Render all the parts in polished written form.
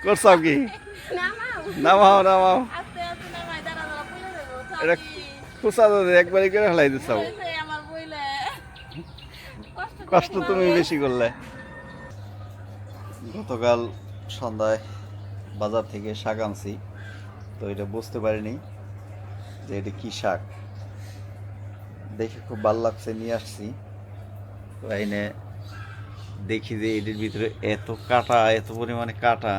করছাও কি? নামাও নামাও, এটা খুচা একবারই করে ফেলাই দিচ্ছাও। কষ্ট তুমি বেশি করলে। গতকাল সন্ধ্যায় বাজার থেকে শাক আনছি, তো এটা বুঝতে পারিনি যে এটা কি শাক। দেখে খুব ভালো লাগছে, নিয়ে আসছি। তো এনে দেখি যে এটার ভিতরে এত কাটা, এত পরিমাণে কাটা।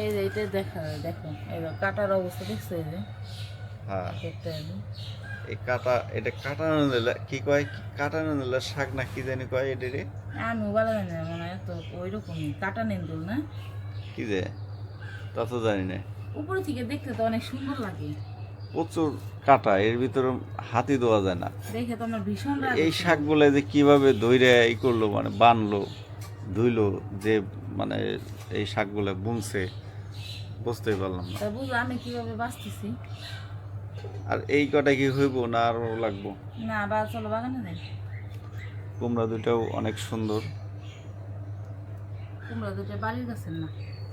এই যে এটা দেখো দেখো, এই কাটার অবস্থা দেখছো? এই যে হ্যাঁ, একটা এই কাটা, এটা কাটানো নিলে কি কয়, কাটানো নিলে শাক না কি জানি কয় এটারে। আমি ভালো জানি না, মনে হয় তো ওই রকমই কাটা নেন্দুল না কি যে, তা তো জানি না। উপরে থেকে দেখতে তো অনেক সুন্দর লাগে। প্রচুর কাটা, এর ভিতরে হাতি দেওয়া যায় না। দেখে তো আমার ভীষণ রাগ এই হচ্ছে। শাকগুলো যে কিভাবে ধইরে ই করলো, মানে বানলো ধুইলো, যে মানে এই শাকগুলো বুনছে, বুঝতেই পারলাম না। তা বুঝলো আমি কিভাবে বাঁচতেছি। আর এই কটা কি হইব না আরো লাগবো? না বা চলো বাগানে যাই। কুমড়া দুটাও অনেক সুন্দর। কুমড়া দুটো বাড়ির গাছের না,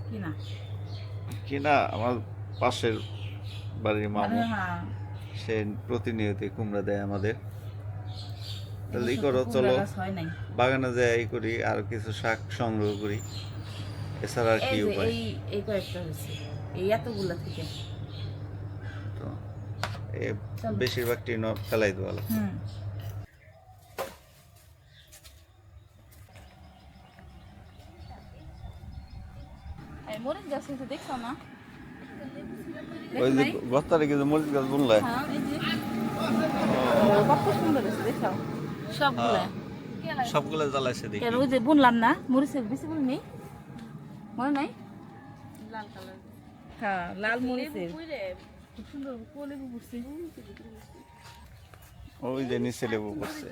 কি না কিনা আমার পাশের বাড়ির মামু, হ্যাঁ সে প্রতিনিয়ত কুমড়া দেয় আমাদের। তাহলে ই এবছর তো করো, কুমড়া চলো গাছ হয় নাই। বাগানে যাই ই করি, আর কিছু শাক সংগ্রহ করি, এছাড়া আর কি এই যে উপায়। এই কয়েকটা হয়েছে, এই এতগুলা থেকে। তো বেশিরভাগটি ফেলাই দেওয়া লাগবে। মরিচ গাছ কিন্তু দেখছো না? ওই যে গস্তারে কিছু মরিচ গাছ বুনলে, হ্যাঁ, এই যে কত সুন্দর হয়েছে দেখছো সবগুলা। সবগুলো জ্বালাইছে দেখি। কেন ওই যে বুনলাম না মরিচের, বেশি বুননি, মনে নাই? লাল কালার, হ্যাঁ লাল মরিচের খুব সুন্দর লেবু পড়ছে। ওই যে নিচে লেবু পড়ছে।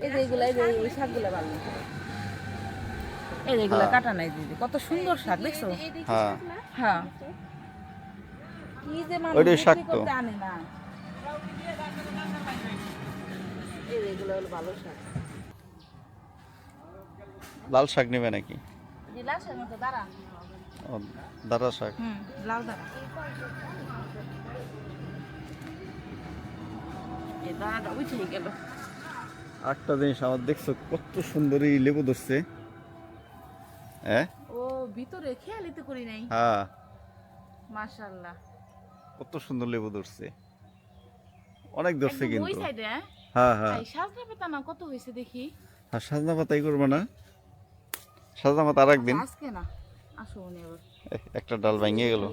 এই যে এগুলা, এই যে এই শাকগুলা ভালো, এই যে এগুলা কাটা নাই দিদি, কত সুন্দর শাক দেখছো? হ্যাঁ হ্যাঁ, কি যে মানুষ ওইটাই শাক বিক্রি তো। করতে আনে না। এই যে এগুলা হলো ভালো শাক। লাল শাক নেবে নাকি? জি লাল শাক মতো দাঁড়া। ও, দাঁড়া শাক। লাল দাঁড়া, এই দাঁড়াটা উঠে গেল। একটা জিনিস আমার দেখছো, কত সুন্দর এই লেবু ধরছে। হ্যাঁ ও ভিতরে খেয়ালই তো করি নাই। হ্যাঁ, মাশাআল্লাহ, কত সুন্দর লেবু ধরছে, অনেক ধরছে একদম ওই কিন্তু। সাইডে। হ্যাঁ হ্যাঁ, এই সাজনা পাতা না কত হয়েছে দেখি। আর সাজনা পাতাই করবে না? সাজনা পাতা আর একদিন। আজকে না, আসো উনি আবার। একটা ডাল ভেঙে গেল।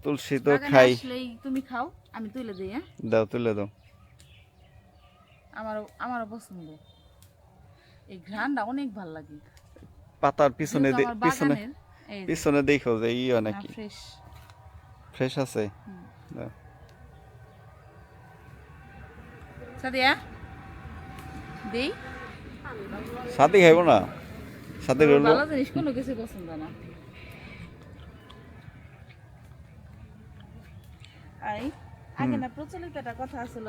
তুলসী তো বাগানে খাই। আসলেই তুমি খাও, আমি তুলে দিই। হ্যাঁ, দাও, তুলে দাও। আমারও পছন্দ, এই ঘ্রাণটা অনেক ভালো লাগে। পাতার পিছনে যেহেতু আমার পিছনে বাগানের, এই যে পিছনে দেখো যে ইয়ে নাকি ফ্রেশ। ফ্রেশ আছে। দাও। সাদিয়া দেই, সাথে খাইব না, সাথে ওর রইলো। ভালো জিনিস কোনো কিছু পছন্দ না। আগে না প্রচলিত একটা কথা ছিল,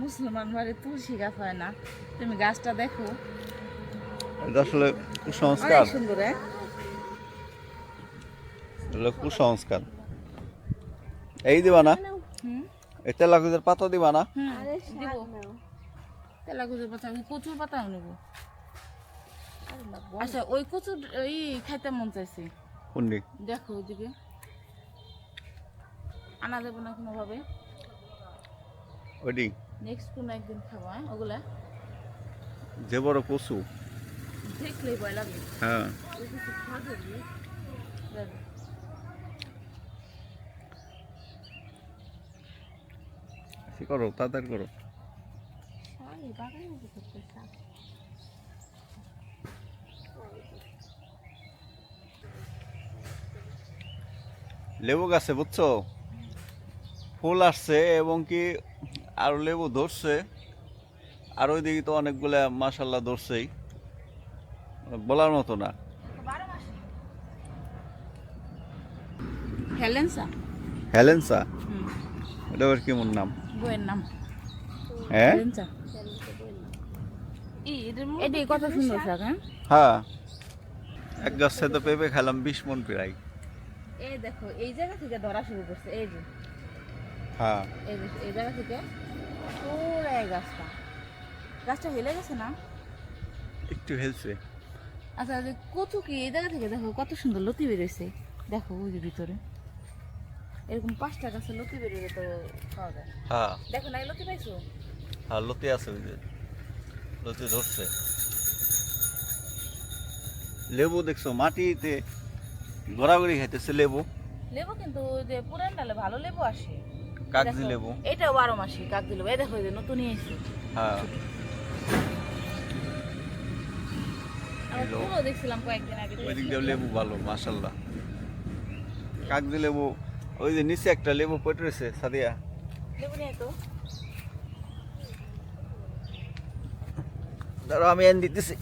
মুসলমান বাড়ি তুলসী গাছ হয় না। তুমি গাছটা দেখো, এটা আসলে কুসংস্কার, অনেক সুন্দর। এটা কুসংস্কার। এই দিবা না, এই তেলাকুচের পাতা দিবা না? তেলাকুচের পাতা, কচুর পাতা নেবো। আচ্ছা, ওই কচুর ওই খাইতে মন চাইছে। কোনটি? দেখো ওইদিকে আনা যাবে না কোনো ভাবে। ওইটি নেক্সট কোনো একদিন খাবো। ওগুলা যে বড় কচু, দেখলেই ভয় লাগে। হ্যাঁ করো, তাড়াতাড়ি করো। লেবু গাছে বুঝছো ফুল আসছে, এবং কি আরো লেবু ধরছে। আর ওইদিকে তো অনেকগুলা মাশাল্লাহ ধরছেই, বলার মতো না। হেলেন্সা হেলেন্সা, হুম, এটা আবার কেমন নাম? বইয়ের নাম হ্যাঁ হেলেন্সা। এটি কত সুন্দর শাক, হ্যাঁ? হ্যাঁ, এক গাছে তো পেঁপে খেলাম 20 মন প্রায়। এই দেখো এই জায়গা থেকে ধরা শুরু করছে, এই যে হ্যাঁ, এই জায়গা থেকে পুরো এই গাছটা হেলে গেছে না? একটু হেলছে। আচ্ছা, যে কচু কি এই জায়গা থেকে দেখো কত সুন্দর লতি বেরোইছে, দেখো ওই যে ভিতরে এরকম 5টা গাছের লতি বেরোলে তো খাওয়া যায়। হ্যাঁ দেখো না, এই লতি পাইছো? হ্যাঁ, লতি আছে, ওই যে লতি ধরছে। লেবু দেখছো মাটিতে ঘোরাঘুরি খাইতেছে লেবু, লেবু কিন্তু ওই যে পুরান ডালে ভালো লেবু আসে। কাগজি দেখো, লেবু। এটাও 12 মাসি কাগজি লেবু। এই দেখো এই যে নতুনই এসেছে। হ্যাঁ, আমি পুরো দেখছিলাম কয়েকদিন আগে। ওই দিক দিয়ে লেবু ভালো মাশাল্লাহ। কাগজি লেবু, ওই যে নিচে একটা লেবু পড়ে রয়েছে সাদিয়া। লেবু নিয়ে তো ধরো আমি এনে দিতেছি।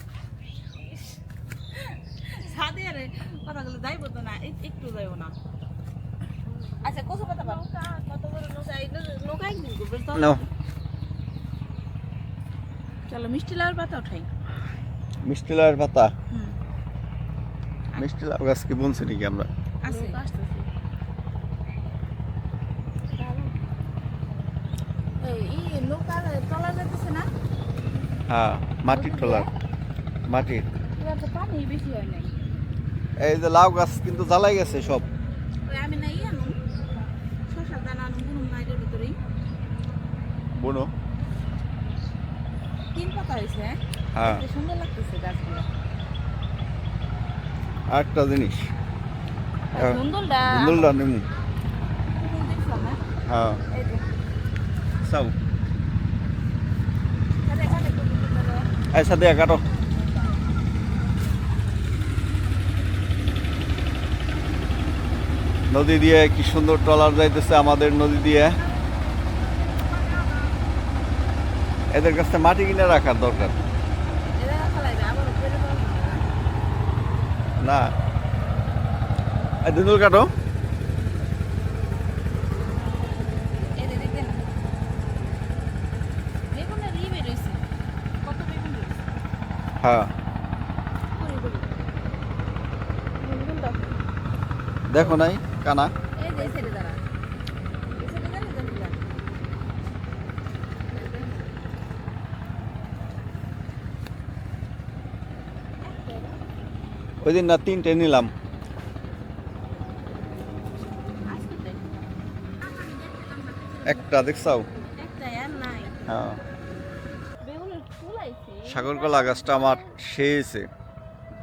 সাদে আরে কথাগুলো যাইবো তো না, একটু যাইবো না। আচ্ছা, কত পাতা পাবো? কত বড় নৌকা, এই নৌকা একদিন করবে তো। নাও, চলো মিষ্টি লাউর পাতা উঠাই। মিষ্টি লাউয়ের পাতা। হুম, মিষ্টি লাউ গাছ কি বলছে নাকি আমরা? আছে। এই নৌকা তলা যাইতেছে না? হ্যাঁ, মাটির টলার, মাটির। এবার তো পানি বেশি হয় নাই। এই যে লাউ গাছ কিন্তু জ্বালাই গেছে সব। ওই আমি না আনুন শশার দানা আনুন, বুনুন না এটার ভিতরেই। বুনো। 3 পাতা হয়েছে, হ্যাঁ? হ্যাঁ, দেখতে সুন্দর লাগতেছে গাছগুলো। আরেকটা জিনিস, হ্যাঁ, ধুন্দুলটা ধুন্দুলটা নেমু। দেখছিলাম না? হ্যাঁ, এই যে চাও কাটে কাটে এই সাদিয়া কাটো। নদী দিয়ে কি সুন্দর ট্রলার যাইতেছে আমাদের নদী দিয়ে। এদের কাছে মাটি কিনে রাখার দরকার। এটা ফেলাইবে আবার উপরে পাবো না, এই ধুন্দুল কাটো। এই যে দেখতে না বেগুনের ই বেরোইছে, কত বেগুন বেরোইছে। হ্যাঁ, করি করি বেগুনটা দেখো নাই কানা। এই যে ছেড়ে দাঁড়া, এই ছেড়ে দাঁড়া জানিলা। ওই দিন না 3টে নিলাম। আজকে দেখ একটা দেখছাও? একটা আর নাই। হ্যাঁ, বেগুনের ফুল আইছে, সাগরকলা গাছটা আমার শেষে।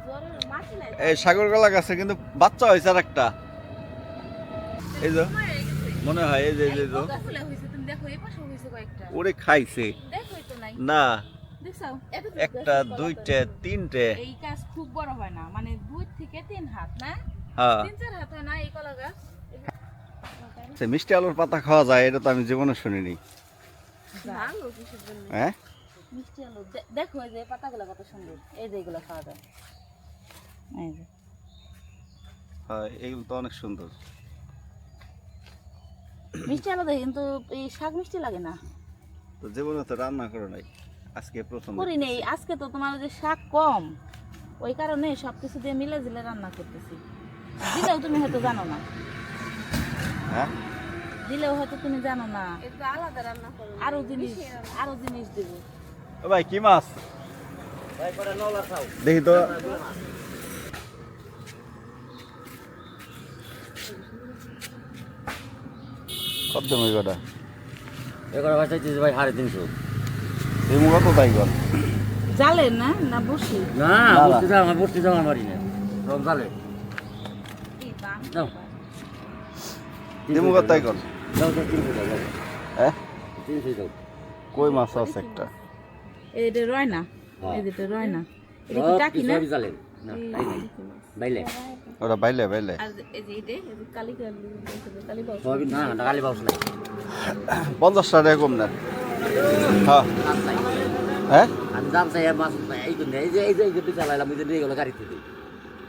জ্বরের মাটি নাই। এই সাগরকলা গাছে কিন্তু বাচ্চা হয়েছে আর একটা, এই যে মরে গেছে। মনে হয় এই যে এই যে এই বগা ফুলে হইছে, তুমি দেখো এই পাশে হইছে কয়েকটা। ওরে খাইছে দেখোই তো নাই। না। দেখছো? এত একটা, দুইটে, 3টে। এই গাছ খুব বড় হয় না, মানে 2 থেকে 3 হাত না, হ্যাঁ, 3-4 হাত হয় না এই কলা গাছ। সে মিষ্টি আলুর পাতা খাওয়া যায়, এটা তো আমি জীবনে শুনিনি। ভালো কিসের জন্য? হ্যাঁ, মিষ্টি আলু দেখো এই যে পাতাগুলো কত সুন্দর, এই যে এগুলো খাওয়া যায়। এই যে হ্যাঁ, এগুলো তো অনেক সুন্দর। মিষ্টি আলু দেখে কিন্তু এই শাক মিষ্টি লাগে না। তো জীবনে তো রান্না করো নাই, আজকে প্রথম করি নেই, আজকে তো তোমার যে শাক কম, ওই কারণে সবকিছু দিয়ে মিলে ঝিলে রান্না করতেছি। দিলেও তুমি হয়তো জানো না, হ্যাঁ, দিলেও হয়তো তুমি জানো না, আলাদা রান্না করো, আরো জিনিস দেবো। ও ভাই কি মাছ দেখি তো। কত দাম এগুলো? এগারো ভাই চাইতেছি ভাই 350। এই মুখ কত তাই গল? জালে না না বসি না বসতে যাও আমার বাড়ি না রং জালে দাও এই মুখ কত তাই গল? দাও 300 দাও হ্যাঁ, 300 দাও। কই মাছ আছে একটা? এটা রয় না, হ্যাঁ। এই যেটা রয় না, এটা কি টাকি না? সবই জালে না বাইলে ওরা বাইলে বাইলে আর এই যে এটা এই যে কালি কালি বাউ সবই না গালি বাউস নাই 50 টাকা কম না। হ্যাঁ, মাছ নাই হ্যাঁ, আমি দাম চাই মাছ এই জন্য এই যে চালাইলাম এই যে নিয়ে গেল গাড়িতে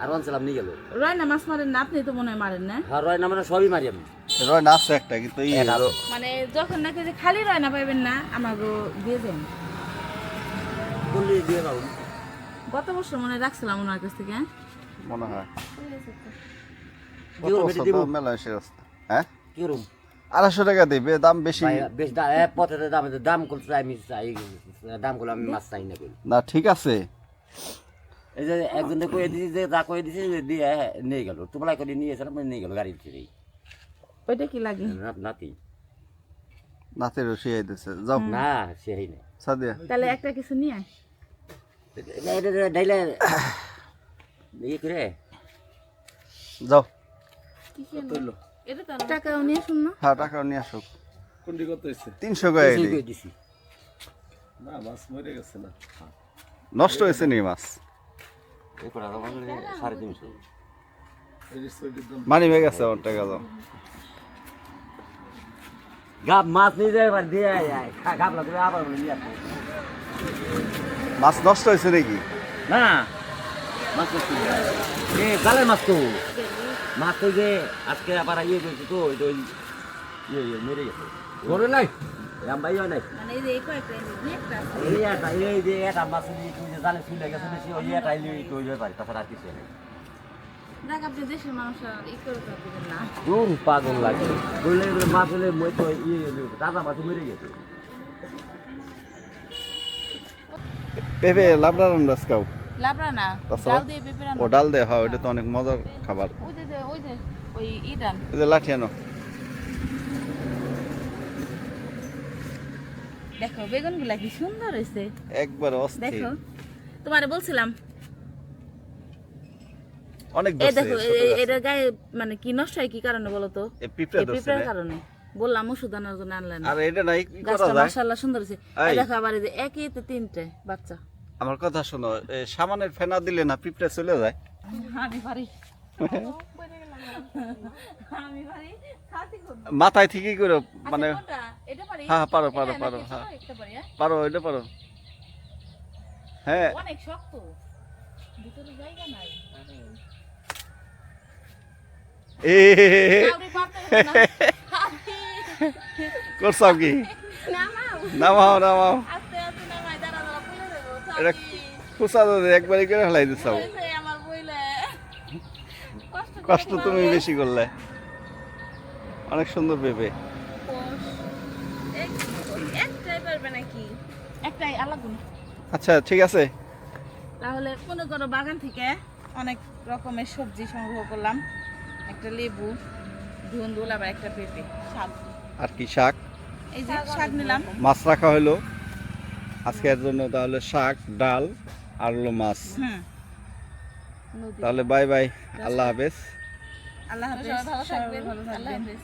আর অনছিলাম নিয়ে গেল রয় না মাছ মারেন না আপনি? তো মনে হয় মারেন না। আর রয় না মানে সবই মারি আমি রয় না আছে একটা, কিন্তু এই এটা আছে। মানে যখন নাকি যে খালি রয় না পাইবেন না আমাকে দিয়ে দেন। বললি দিয়ে দাও। গত বছর মনে হয় রাখছিলাম ওনার কাছ থেকে, হ্যাঁ? মনে হয় কি করবো, এটা দিব? মেলা এসে রাস্তা। হ্যাঁ, কি করুম? 250 টাকা দিবে, দাম বেশি ভাই, বেশ পথে দাম করতে আমি চাই, দাম করলে আমি মাছ চাই না করি। না। ঠিক আছে, এই যে একজন কয়ে দিছি যে যা কয়ে দিছি দিয়ে নিয়ে গেল, তোমরা করে নিয়ে এসে নিয়ে গেল গাড়ি ছেড়ে। ওইটা কি লাগে? নাতি নাতে রসি আইতেছে। যাও না সেই না, সাদিয়া, তাহলে একটা কিছু নিয়ে আয়। ডাইলে ইয়ে করে যাও। কি কি আনবো? এটা তো টাকাও নিয়ে শুন না। হ্যাঁ, টাকা নিয়ে আসুক। কোনটি কত হয়েছে? 300 করে সেই দিই। কয়ে দিছি। না মাছ মরে গেছে না। নষ্ট হয়েছে নি মাছ? এই কটা আমার 350। এই যে সৈলির দাম মানি হয়ে গেছে আমার টাকা। যাও। গাব মাছ নিয়ে যায় এবার দিয়ে গাবলা করে আবার নিয়ে আসবো। মাছ নষ্ট হয়েছে নাকি? না মাছ করছি এ গালের মাছ তো, মাছ তো যে আজকে আবার ইয়ে করেছে তো ওই ইয়ে মেরে গেছে। ধরে নাই রামবাইও নাই, মানে এই যে এই কয়েকটা একটা আছে। এই যে এটা মাছ নিয়ে তুই যে জালে চলে গেছে বেশি ওই এটা তৈরি পারি, তাছাড়া আর কিছু নেই। দেখ আপনি দেশের মানুষ ই করে দিবেন না। দূর পাগল লাগে বললে মাছ হলে মই তো ইয়ে তাজা মাছ মেরে গেছে। পেঁপে লাবড়া রান্না খাও। লাবড়া না, তাছাড়া? ডাল দিয়ে পেঁপে রান্না। ও ডাল দে, হয় ওটা তো অনেক মজার খাবার। ওই ইডান। এই যে লাঠি আনো। দেখো বেগুনগুলা কি সুন্দর হয়েছে, একবার অস্থির। দেখো তোমারে বলছিলাম। অনেক এই ধরছে, দেখো ছোট গাছ। এটার গায়ে মানে কি নষ্ট হয় কি কারণে বলো তো? এ পিঁপড়া এই ধরছে পিঁপড়ার রে। কারণে। বললাম ওষুধ আনার জন্য আনলেন না। আর এটা নাই কি করা গাছটা যায়? মাশাআল্লাহ সুন্দর হয়েছে। এই এই। দেখো আবার এই যে একই তো 3টে বাচ্চা। আমার কথা শোনো, এই সামানের ফেনা দিলে না পিঁপড়া চলে যায়? আমি পারি। আমি পারি। সাথী করব। মাথায় ঠিকই করে মানে কোনটা? এটা পারি? হ্যাঁ, পারো, পারো, এটা পারো, নাকি হ্যাঁ। ছোট একটা পারি, হ্যাঁ? পারো, এটা পারো। হ্যাঁ, অনেক শক্ত। ভিতরে জায়গা নাই। এ কাউরে পারতে হবে না। করছাও কি? নামাও। নামাও, নামাও। আস্তে আস্তে নামাই, দাঁড়া দাঁড়া খুলে দেবো। এটা খুচা ধরে একবারই করে ফেলাই দিছাও। এই আমার বইলে। কষ্ট তুমি বেশি করলে। অনেক সুন্দর পেঁপে। একটাই পারবে নাকি? একটাই আলাদা। আচ্ছা, ঠিক আছে। তাহলে মনে করো বাগান থেকে অনেক রকমের সবজি সংগ্রহ করলাম। একটা লেবু, ধুন্দুল, আবার একটা পেঁপে, শাক। আর কি শাক? এই যে শাক নিলাম। মাছ রাখা হলো আজকের জন্য। তাহলে শাক, ডাল আর হলো মাছ। হুম। তাহলে বাই বাই, আল্লাহ হাফেজ। আল্লাহ হাফেজ। ভালো থাকবেন। আল্লাহ হাফেজ।